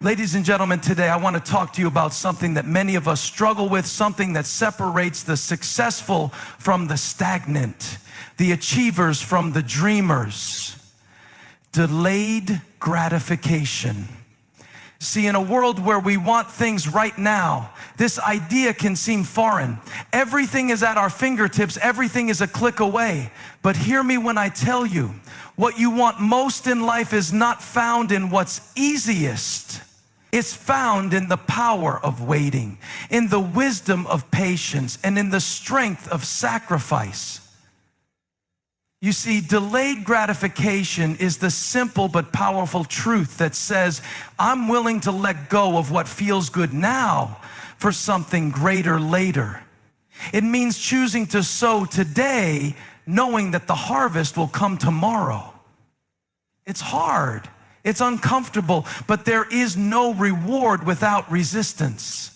Ladies and gentlemen, today I want to talk to you about something that many of us struggle with, something that separates the successful from the stagnant, the achievers from the dreamers. Delayed gratification. See, in a world where we want things right now, this idea can seem foreign. Everything is at our fingertips. Everything is a click away. But hear me when I tell you, what you want most in life is not found in what's easiest. It's found in the power of waiting, in the wisdom of patience, and in the strength of sacrifice. You see, delayed gratification is the simple but powerful truth that says, I'm willing to let go of what feels good now for something greater later. It means choosing to sow today, knowing that the harvest will come tomorrow. It's hard. It's uncomfortable, but there is no reward without resistance.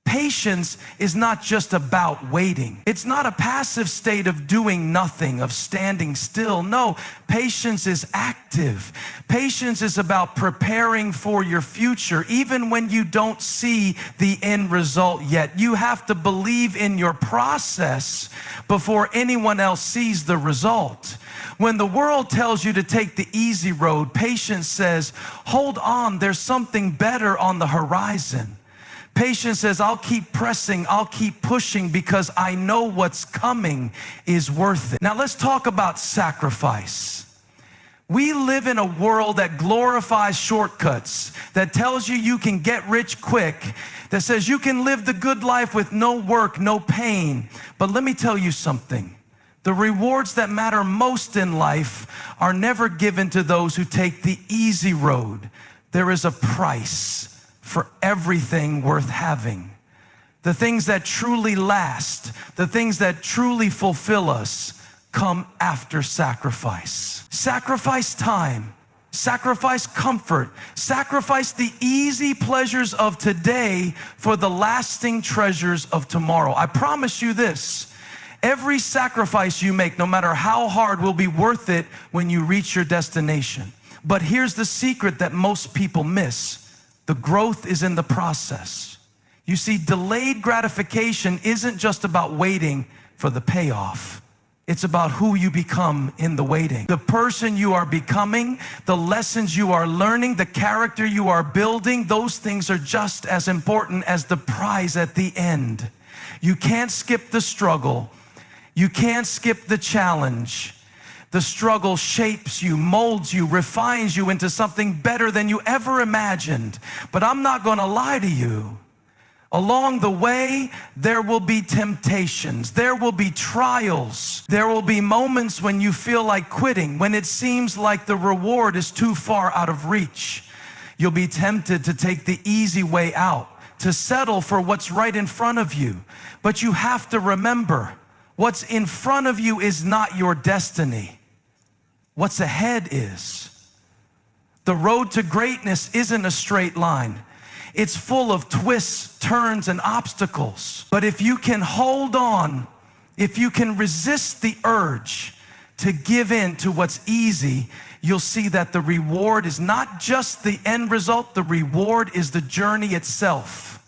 Patience is not just about waiting. It's not a passive state of doing nothing, of standing still. No, patience is active. Patience is about preparing for your future, even when you don't see the end result yet. You have to believe in your process before anyone else sees the result. When the world tells you to take the easy road, patience says, hold on, there's something better on the horizon. Patience says, I'll keep pressing, I'll keep pushing because I know what's coming is worth it. Now let's talk about sacrifice. We live in a world that glorifies shortcuts, that tells you you can get rich quick, that says you can live the good life with no work, no pain. But let me tell you something. The rewards that matter most in life are never given to those who take the easy road. There is a price for everything worth having. The things that truly last, the things that truly fulfill us, come after sacrifice. Sacrifice time, sacrifice comfort, sacrifice the easy pleasures of today for the lasting treasures of tomorrow. I promise you this. Every sacrifice you make, no matter how hard, will be worth it when you reach your destination. But here's the secret that most people miss. The growth is in the process. You see, delayed gratification isn't just about waiting for the payoff. It's about who you become in the waiting. The person you are becoming, the lessons you are learning, the character you are building, those things are just as important as the prize at the end. You can't skip the struggle. You can't skip the challenge. The struggle shapes you, molds you, refines you into something better than you ever imagined. But I'm not going to lie to you. Along the way, there will be temptations. There will be trials. There will be moments when you feel like quitting, when it seems like the reward is too far out of reach. You'll be tempted to take the easy way out, to settle for what's right in front of you. But you have to remember, what's in front of you is not your destiny. What's ahead is. The road to greatness isn't a straight line. It's full of twists, turns, and obstacles. But if you can hold on, if you can resist the urge to give in to what's easy, you'll see that the reward is not just the end result, the reward is the journey itself.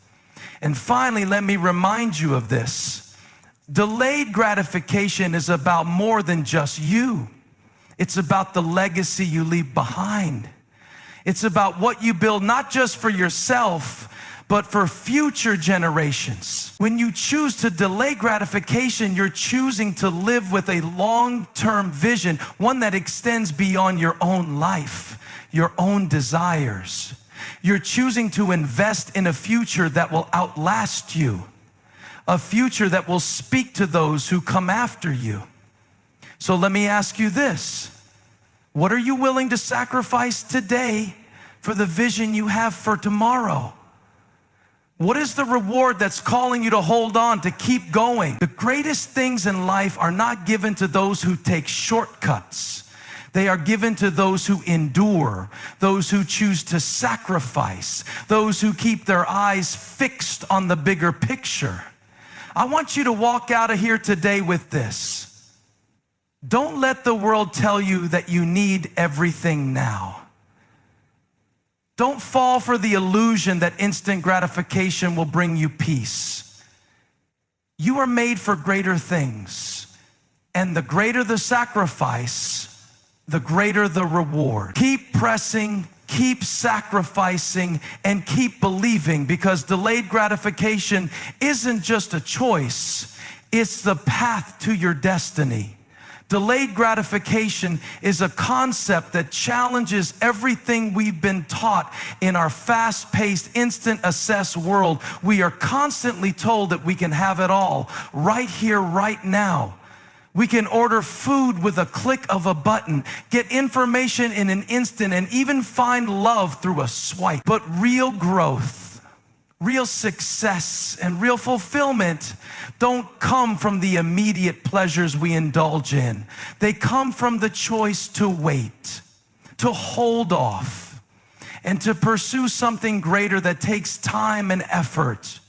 And finally, let me remind you of this. Delayed gratification is about more than just you. It's about the legacy you leave behind. It's about what you build, not just for yourself, but for future generations. When you choose to delay gratification, you're choosing to live with a long-term vision, one that extends beyond your own life, your own desires. You're choosing to invest in a future that will outlast you, a future that will speak to those who come after you. So let me ask you this. What are you willing to sacrifice today for the vision you have for tomorrow? What is the reward that's calling you to hold on, to keep going? The greatest things in life are not given to those who take shortcuts. They are given to those who endure, those who choose to sacrifice, those who keep their eyes fixed on the bigger picture. I want you to walk out of here today with this. Don't let the world tell you that you need everything now. Don't fall for the illusion that instant gratification will bring you peace. You are made for greater things, and the greater the sacrifice, the greater the reward. Keep pressing, keep sacrificing, and keep believing, because delayed gratification isn't just a choice, it's the path to your destiny. Delayed gratification is a concept that challenges everything we've been taught in our fast-paced, instant access world. We are constantly told that we can have it all right here, right now. We can order food with a click of a button, get information in an instant, and even find love through a swipe. But real growth, real success, and real fulfillment don't come from the immediate pleasures we indulge in. They come from the choice to wait, to hold off, and to pursue something greater that takes time and effort.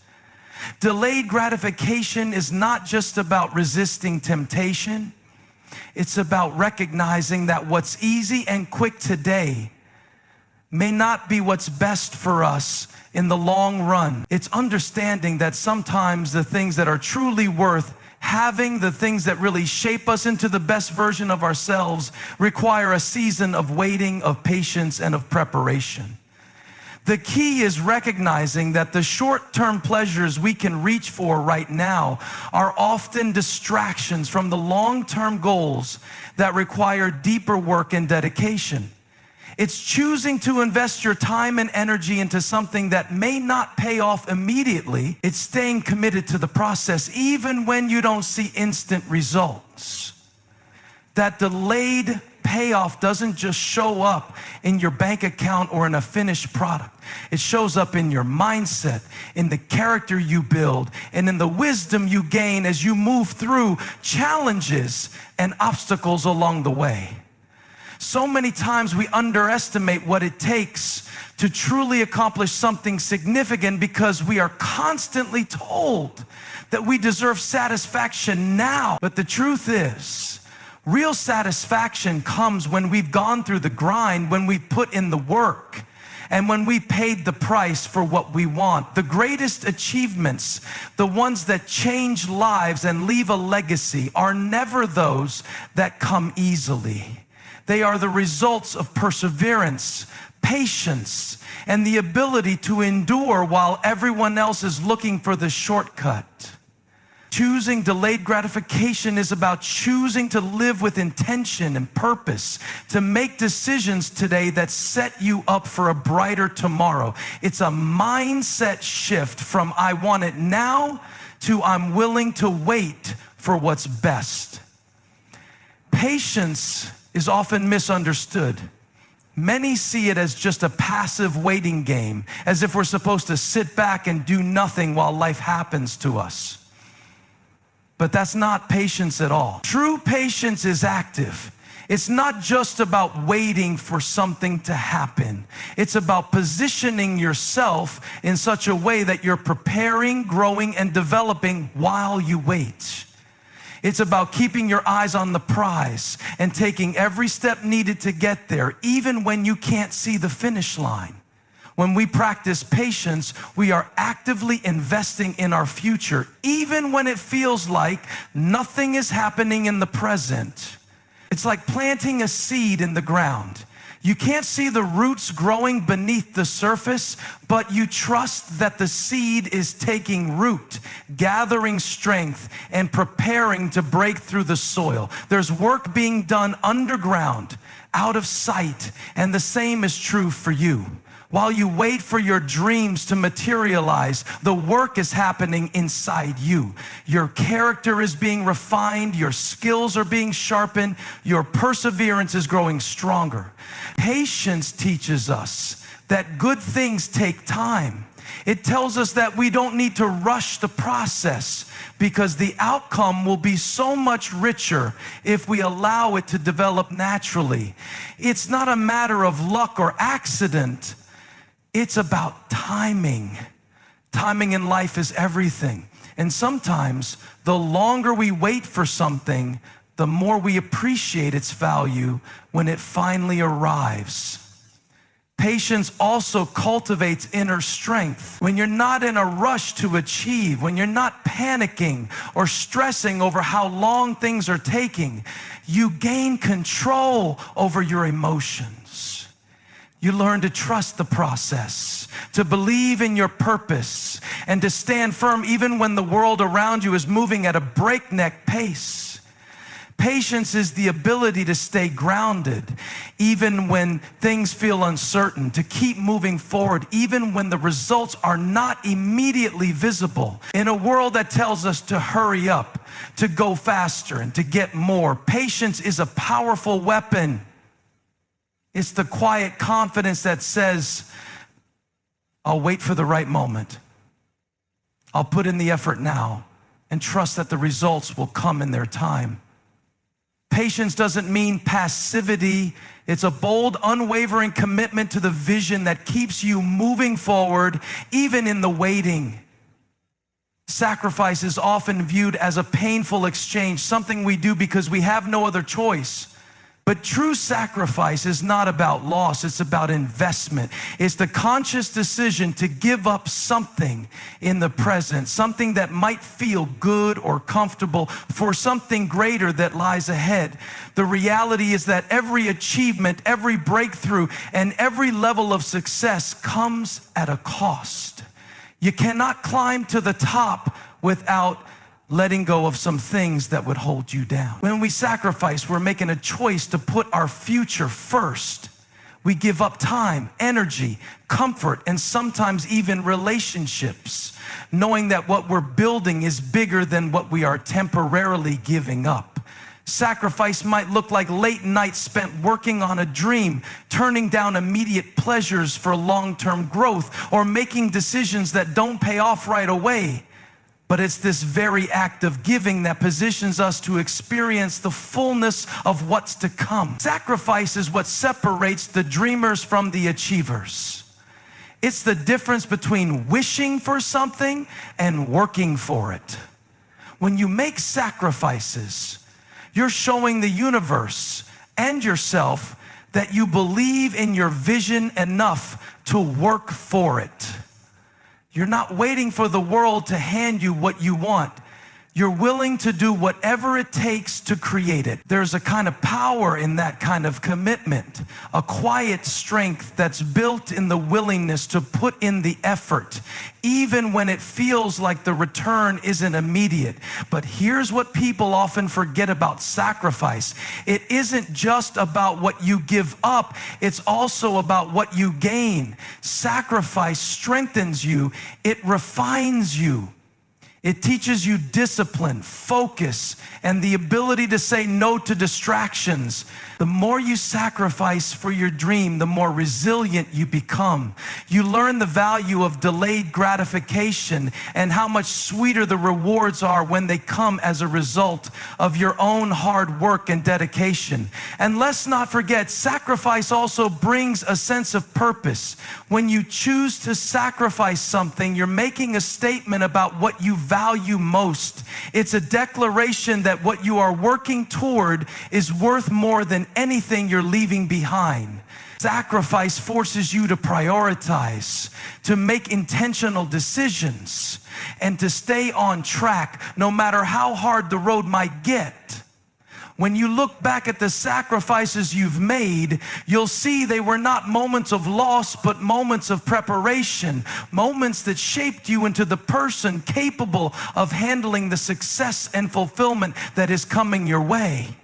Delayed gratification is not just about resisting temptation. It's about recognizing that what's easy and quick today may not be what's best for us in the long run. It's understanding that sometimes the things that are truly worth having, the things that really shape us into the best version of ourselves, require a season of waiting, of patience, and of preparation. The key is recognizing that the short-term pleasures we can reach for right now are often distractions from the long-term goals that require deeper work and dedication. It's choosing to invest your time and energy into something that may not pay off immediately. It's staying committed to the process even when you don't see instant results. That delayed payoff doesn't just show up in your bank account or in a finished product. It shows up in your mindset, in the character you build, and in the wisdom you gain as you move through challenges and obstacles along the way. So many times we underestimate what it takes to truly accomplish something significant because we are constantly told that we deserve satisfaction now. But the truth is, real satisfaction comes when we've gone through the grind, when we've put in the work, and when we paid the price for what we want. The greatest achievements, the ones that change lives and leave a legacy, are never those that come easily. They are the results of perseverance, patience, and the ability to endure while everyone else is looking for the shortcut. Choosing delayed gratification is about choosing to live with intention and purpose, to make decisions today that set you up for a brighter tomorrow. It's a mindset shift from I want it now to I'm willing to wait for what's best. Patience is often misunderstood. Many see it as just a passive waiting game, as if we're supposed to sit back and do nothing while life happens to us. But that's not patience at all. True patience is active. It's not just about waiting for something to happen. It's about positioning yourself in such a way that you're preparing, growing, and developing while you wait. It's about keeping your eyes on the prize and taking every step needed to get there, even when you can't see the finish line. When we practice patience, we are actively investing in our future, even when it feels like nothing is happening in the present. It's like planting a seed in the ground. You can't see the roots growing beneath the surface, but you trust that the seed is taking root, gathering strength, and preparing to break through the soil. There's work being done underground, out of sight, and the same is true for you. While you wait for your dreams to materialize, the work is happening inside you. Your character is being refined, your skills are being sharpened, your perseverance is growing stronger. Patience teaches us that good things take time. It tells us that we don't need to rush the process because the outcome will be so much richer if we allow it to develop naturally. It's not a matter of luck or accident. It's about timing. Timing in life is everything. And sometimes the longer we wait for something, the more we appreciate its value when it finally arrives. Patience also cultivates inner strength. When you're not in a rush to achieve, when you're not panicking or stressing over how long things are taking, you gain control over your emotions. You learn to trust the process, to believe in your purpose, and to stand firm even when the world around you is moving at a breakneck pace. Patience is the ability to stay grounded even when things feel uncertain, to keep moving forward even when the results are not immediately visible. In a world that tells us to hurry up, to go faster, and to get more, patience is a powerful weapon. It's the quiet confidence that says, I'll wait for the right moment. I'll put in the effort now and trust that the results will come in their time. Patience doesn't mean passivity. It's a bold, unwavering commitment to the vision that keeps you moving forward, even in the waiting. Sacrifice is often viewed as a painful exchange, something we do because we have no other choice. But true sacrifice is not about loss, it's about investment. It's the conscious decision to give up something in the present, something that might feel good or comfortable for something greater that lies ahead. The reality is that every achievement, every breakthrough, and every level of success comes at a cost. You cannot climb to the top without letting go of some things that would hold you down. When we sacrifice, we're making a choice to put our future first. We give up time, energy, comfort, and sometimes even relationships, knowing that what we're building is bigger than what we are temporarily giving up. Sacrifice might look like late nights spent working on a dream, turning down immediate pleasures for long-term growth, or making decisions that don't pay off right away. But it's this very act of giving that positions us to experience the fullness of what's to come. Sacrifice is what separates the dreamers from the achievers. It's the difference between wishing for something and working for it. When you make sacrifices, you're showing the universe and yourself that you believe in your vision enough to work for it. You're not waiting for the world to hand you what you want. You're willing to do whatever it takes to create it. There's a kind of power in that kind of commitment, a quiet strength that's built in the willingness to put in the effort, even when it feels like the return isn't immediate. But here's what people often forget about sacrifice. It isn't just about what you give up, it's also about what you gain. Sacrifice strengthens you, it refines you. It teaches you discipline, focus, and the ability to say no to distractions. The more you sacrifice for your dream, the more resilient you become. You learn the value of delayed gratification and how much sweeter the rewards are when they come as a result of your own hard work and dedication. And let's not forget, sacrifice also brings a sense of purpose. When you choose to sacrifice something, you're making a statement about what you value most. It's a declaration that what you are working toward is worth more than anything you're leaving behind. Sacrifice forces you to prioritize, to make intentional decisions, and to stay on track no matter how hard the road might get. When you look back at the sacrifices you've made, you'll see they were not moments of loss, but moments of preparation, moments that shaped you into the person capable of handling the success and fulfillment that is coming your way.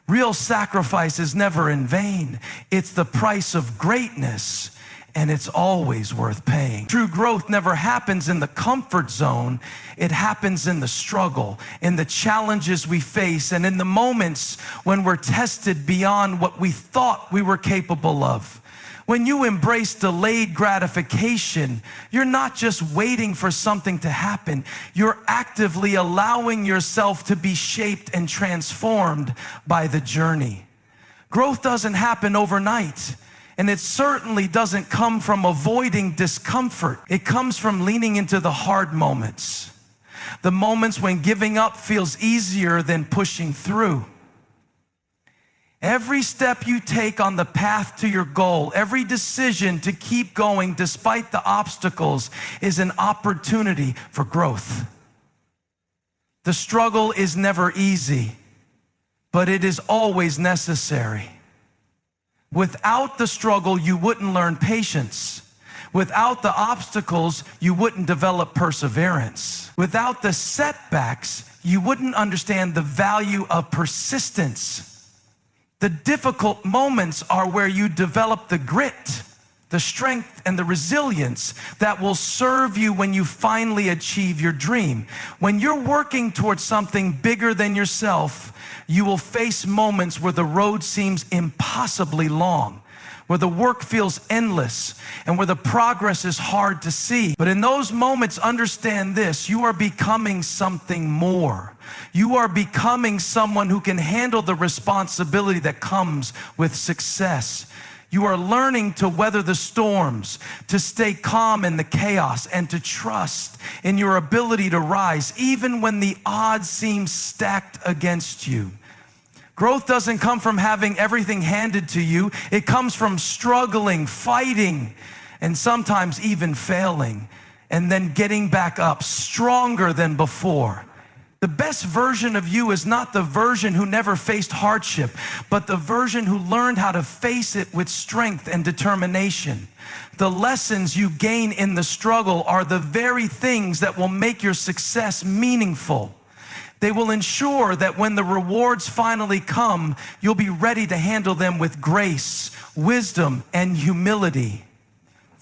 Real sacrifice is never in vain. It's the price of greatness, and it's always worth paying. True growth never happens in the comfort zone. It happens in the struggle, in the challenges we face, and in the moments when we're tested beyond what we thought we were capable of. When you embrace delayed gratification, you're not just waiting for something to happen. You're actively allowing yourself to be shaped and transformed by the journey. Growth doesn't happen overnight. And it certainly doesn't come from avoiding discomfort. It comes from leaning into the hard moments. The moments when giving up feels easier than pushing through. Every step you take on the path to your goal, every decision to keep going despite the obstacles is an opportunity for growth. The struggle is never easy, but it is always necessary. Without the struggle, you wouldn't learn patience. Without the obstacles, you wouldn't develop perseverance. Without the setbacks, you wouldn't understand the value of persistence. The difficult moments are where you develop the grit, the strength, and the resilience that will serve you when you finally achieve your dream. When you're working towards something bigger than yourself, you will face moments where the road seems impossibly long, where the work feels endless, and where the progress is hard to see. But in those moments, understand this: you are becoming something more. You are becoming someone who can handle the responsibility that comes with success. You are learning to weather the storms, to stay calm in the chaos, and to trust in your ability to rise, even when the odds seem stacked against you. Growth doesn't come from having everything handed to you. It comes from struggling, fighting, and sometimes even failing, and then getting back up stronger than before. The best version of you is not the version who never faced hardship, but the version who learned how to face it with strength and determination. The lessons you gain in the struggle are the very things that will make your success meaningful. They will ensure that when the rewards finally come, you'll be ready to handle them with grace, wisdom, and humility.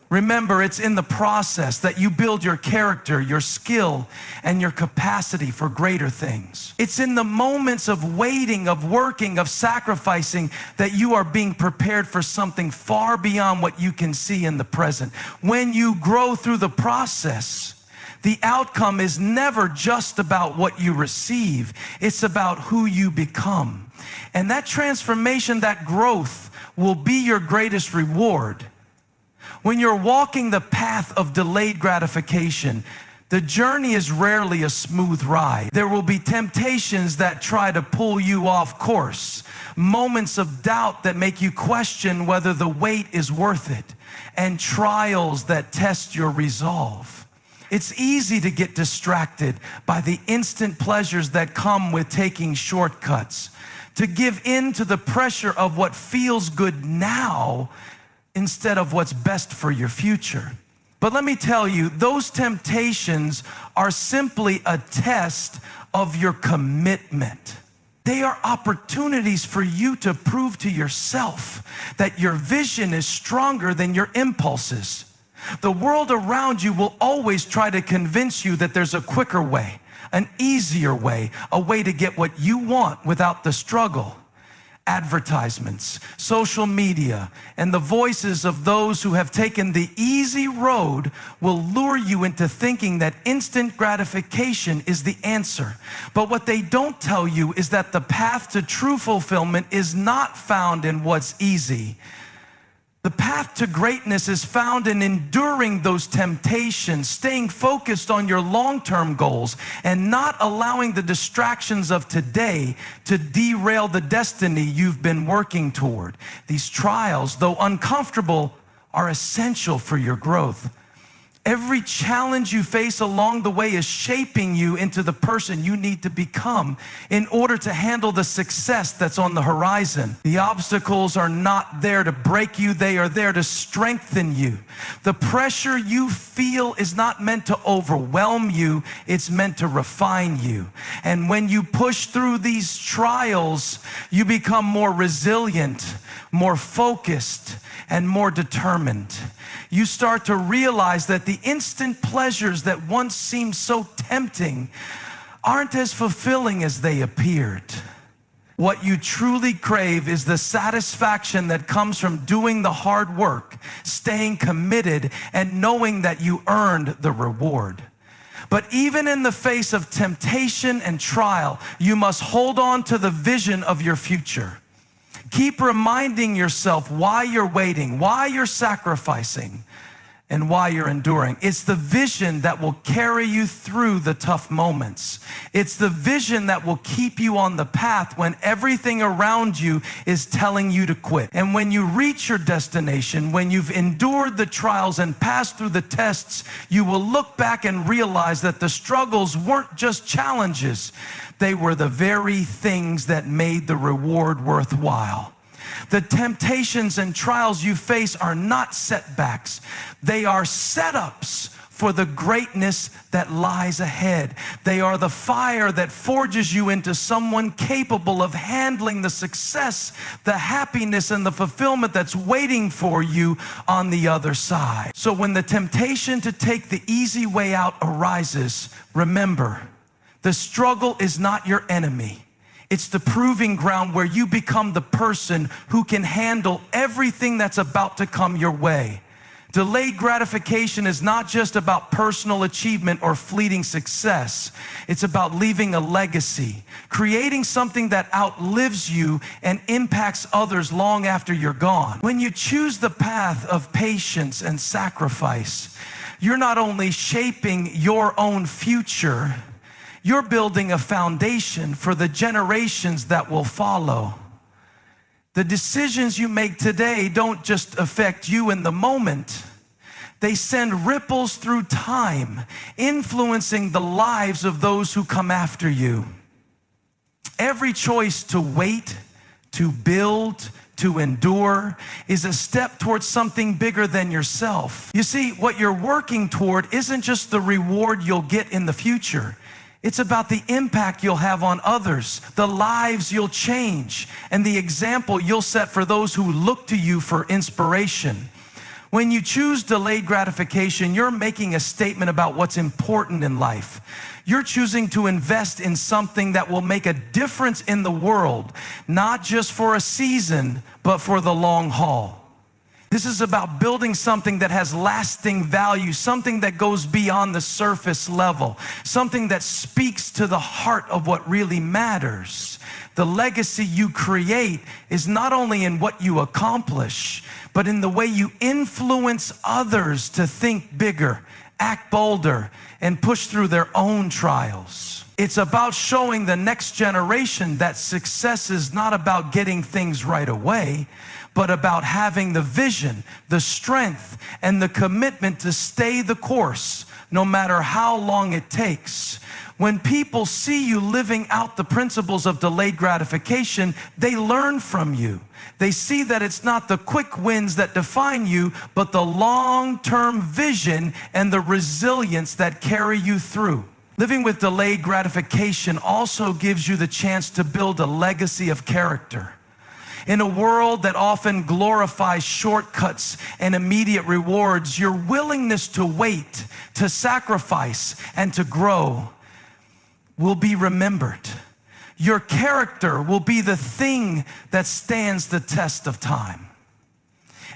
Remember, it's in the process that you build your character, your skill, and your capacity for greater things. It's in the moments of waiting, of working, of sacrificing that you are being prepared for something far beyond what you can see in the present. When you grow through the process, the outcome is never just about what you receive. It's about who you become. And that transformation, that growth, will be your greatest reward. When you're walking the path of delayed gratification, the journey is rarely a smooth ride. There will be temptations that try to pull you off course, moments of doubt that make you question whether the wait is worth it, and trials that test your resolve. It's easy to get distracted by the instant pleasures that come with taking shortcuts, to give in to the pressure of what feels good now instead of what's best for your future. But let me tell you, those temptations are simply a test of your commitment. They are opportunities for you to prove to yourself that your vision is stronger than your impulses. The world around you will always try to convince you that there's a quicker way, an easier way, a way to get what you want without the struggle. Advertisements, social media, and the voices of those who have taken the easy road will lure you into thinking that instant gratification is the answer. But what they don't tell you is that the path to true fulfillment is not found in what's easy. The path to greatness is found in enduring those temptations, staying focused on your long-term goals, and not allowing the distractions of today to derail the destiny you've been working toward. These trials, though uncomfortable, are essential for your growth. Every challenge you face along the way is shaping you into the person you need to become in order to handle the success that's on the horizon. The obstacles are not there to break you, they are there to strengthen you. The pressure you feel is not meant to overwhelm you, it's meant to refine you. And when you push through these trials, you become more resilient, more focused, and more determined. You start to realize that the instant pleasures that once seemed so tempting aren't as fulfilling as they appeared. What you truly crave is the satisfaction that comes from doing the hard work, staying committed, and knowing that you earned the reward. But even in the face of temptation and trial, you must hold on to the vision of your future. Keep reminding yourself why you're waiting, why you're sacrificing, and why you're enduring. It's the vision that will carry you through the tough moments. It's the vision that will keep you on the path when everything around you is telling you to quit. And when you reach your destination, when you've endured the trials and passed through the tests, you will look back and realize that the struggles weren't just challenges. They were the very things that made the reward worthwhile. The temptations and trials you face are not setbacks. They are setups for the greatness that lies ahead. They are the fire that forges you into someone capable of handling the success, the happiness, and the fulfillment that's waiting for you on the other side. So when the temptation to take the easy way out arises, remember, the struggle is not your enemy. It's the proving ground where you become the person who can handle everything that's about to come your way. Delayed gratification is not just about personal achievement or fleeting success. It's about leaving a legacy, creating something that outlives you and impacts others long after you're gone. When you choose the path of patience and sacrifice, you're not only shaping your own future, you're building a foundation for the generations that will follow. The decisions you make today don't just affect you in the moment. They send ripples through time, influencing the lives of those who come after you. Every choice to wait, to build, to endure is a step towards something bigger than yourself. You see, what you're working toward isn't just the reward you'll get in the future. It's about the impact you'll have on others, the lives you'll change, and the example you'll set for those who look to you for inspiration. When you choose delayed gratification, you're making a statement about what's important in life. You're choosing to invest in something that will make a difference in the world, not just for a season, but for the long haul. This is about building something that has lasting value, something that goes beyond the surface level, something that speaks to the heart of what really matters. The legacy you create is not only in what you accomplish, but in the way you influence others to think bigger, act bolder, and push through their own trials. It's about showing the next generation that success is not about getting things right away, but about having the vision, the strength, and the commitment to stay the course, no matter how long it takes. When people see you living out the principles of delayed gratification, they learn from you. They see that it's not the quick wins that define you, but the long-term vision and the resilience that carry you through. Living with delayed gratification also gives you the chance to build a legacy of character. In a world that often glorifies shortcuts and immediate rewards, your willingness to wait, to sacrifice, and to grow will be remembered. Your character will be the thing that stands the test of time.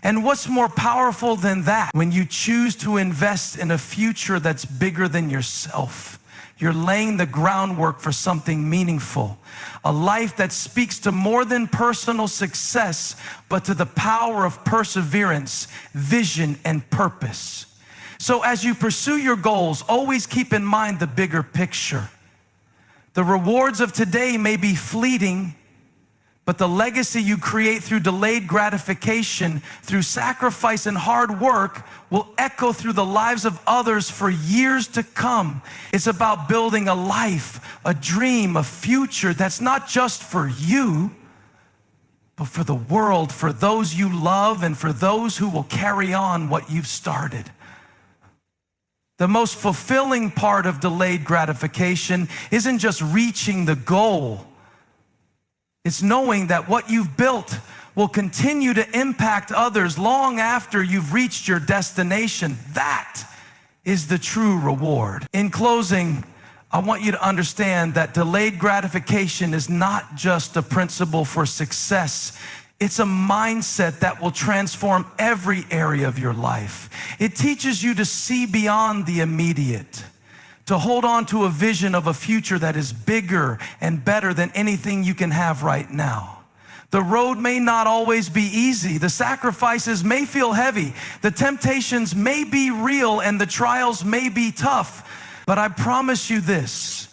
And what's more powerful than that? When you choose to invest in a future that's bigger than yourself, you're laying the groundwork for something meaningful, a life that speaks to more than personal success, but to the power of perseverance, vision, and purpose. So as you pursue your goals, always keep in mind the bigger picture. The rewards of today may be fleeting, but the legacy you create through delayed gratification, through sacrifice and hard work, will echo through the lives of others for years to come. It's about building a life, a dream, a future that's not just for you, but for the world, for those you love, and for those who will carry on what you've started. The most fulfilling part of delayed gratification isn't just reaching the goal. It's knowing that what you've built will continue to impact others long after you've reached your destination. That is the true reward. In closing, I want you to understand that delayed gratification is not just a principle for success. It's a mindset that will transform every area of your life. It teaches you to see beyond the immediate, to hold on to a vision of a future that is bigger and better than anything you can have right now. The road may not always be easy. The sacrifices may feel heavy. The temptations may be real and the trials may be tough. But I promise you this,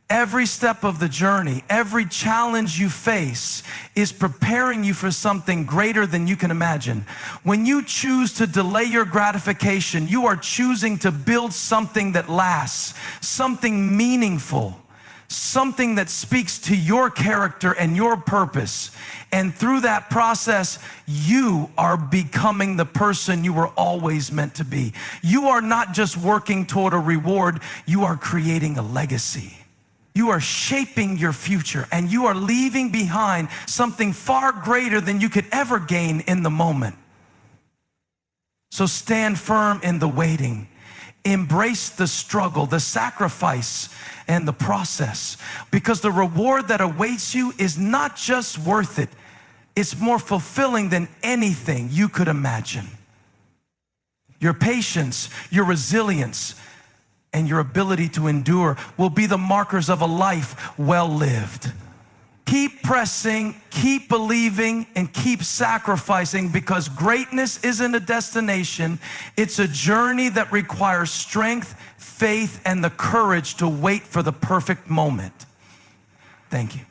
every step of the journey, every challenge you face is preparing you for something greater than you can imagine. When you choose to delay your gratification, you are choosing to build something that lasts, something meaningful, something that speaks to your character and your purpose. And through that process, you are becoming the person you were always meant to be. You are not just working toward a reward, you are creating a legacy. You are shaping your future, and you are leaving behind something far greater than you could ever gain in the moment. So stand firm in the waiting. Embrace the struggle, the sacrifice, and the process, because the reward that awaits you is not just worth it, it's more fulfilling than anything you could imagine. Your patience, your resilience, and your ability to endure will be the markers of a life well lived. Keep pressing, keep believing, and keep sacrificing, because greatness isn't a destination. It's a journey that requires strength, faith, and the courage to wait for the perfect moment. Thank you.